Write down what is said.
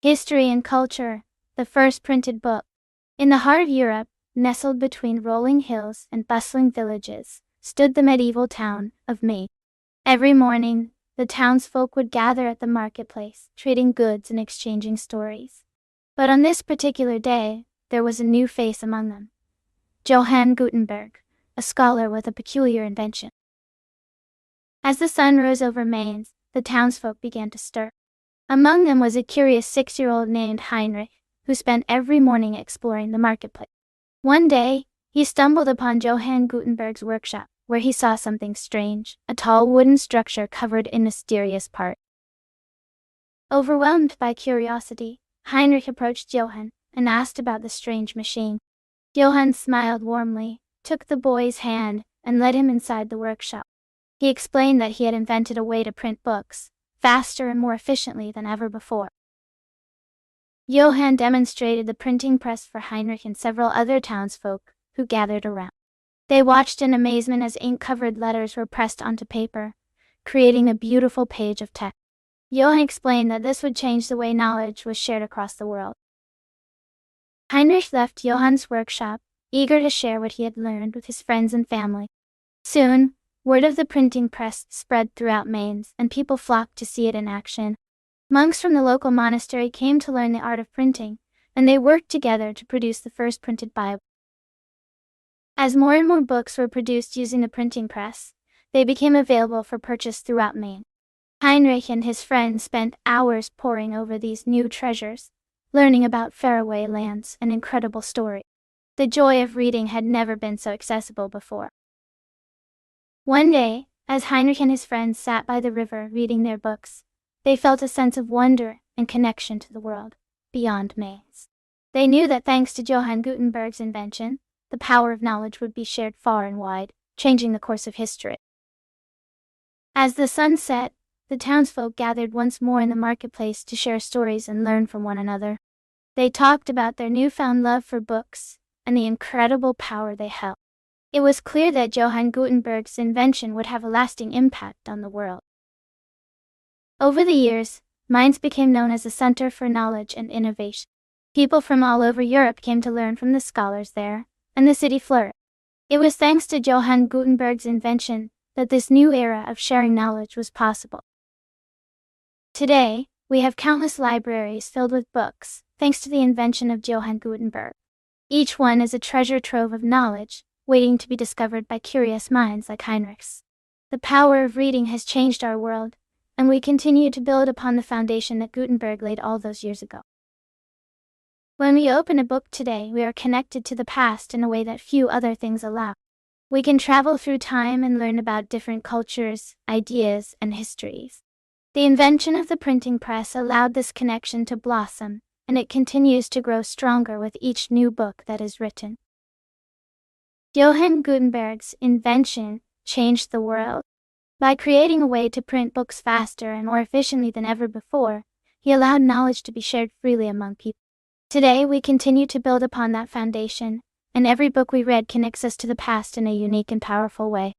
History and culture, the first printed book. In the heart of Europe, nestled between rolling hills and bustling villages, stood the medieval town of Mainz. Every morning, the townsfolk would gather at the marketplace, trading goods and exchanging stories. But on this particular day, there was a new face among them. Johann Gutenberg, a scholar with a peculiar invention. As the sun rose over Mainz, the townsfolk began to stir. Among them was a curious 6-year-old named Heinrich, who spent every morning exploring the marketplace. One day, he stumbled upon Johann Gutenberg's workshop, where he saw something strange, a tall wooden structure covered in mysterious parts. Overwhelmed by curiosity, Heinrich approached Johann and asked about the strange machine. Johann smiled warmly, took the boy's hand, and led him inside the workshop. He explained that he had invented a way to print books, faster and more efficiently than ever before. Johann demonstrated the printing press for Heinrich and several other townsfolk, who gathered around. They watched in amazement as ink-covered letters were pressed onto paper, creating a beautiful page of text. Johann explained that this would change the way knowledge was shared across the world. Heinrich left Johann's workshop, eager to share what he had learned with his friends and family. Soon, word of the printing press spread throughout Mainz, and people flocked to see it in action. Monks from the local monastery came to learn the art of printing, and they worked together to produce the first printed Bible. As more and more books were produced using the printing press, they became available for purchase throughout Mainz. Heinrich and his friends spent hours poring over these new treasures, learning about faraway lands and incredible stories. The joy of reading had never been so accessible before. One day, as Heinrich and his friends sat by the river reading their books, they felt a sense of wonder and connection to the world beyond Mainz. They knew that thanks to Johann Gutenberg's invention, the power of knowledge would be shared far and wide, changing the course of history. As the sun set, the townsfolk gathered once more in the marketplace to share stories and learn from one another. They talked about their newfound love for books and the incredible power they held. It was clear that Johann Gutenberg's invention would have a lasting impact on the world. Over the years, Mainz became known as a center for knowledge and innovation. People from all over Europe came to learn from the scholars there, and the city flourished. It was thanks to Johann Gutenberg's invention that this new era of sharing knowledge was possible. Today, we have countless libraries filled with books, thanks to the invention of Johann Gutenberg. Each one is a treasure trove of knowledge, waiting to be discovered by curious minds like Heinrich's. The power of reading has changed our world, and we continue to build upon the foundation that Gutenberg laid all those years ago. When we open a book today, we are connected to the past in a way that few other things allow. We can travel through time and learn about different cultures, ideas, and histories. The invention of the printing press allowed this connection to blossom, and it continues to grow stronger with each new book that is written. Johann Gutenberg's invention changed the world. By creating a way to print books faster and more efficiently than ever before, he allowed knowledge to be shared freely among people. Today, we continue to build upon that foundation, and every book we read connects us to the past in a unique and powerful way.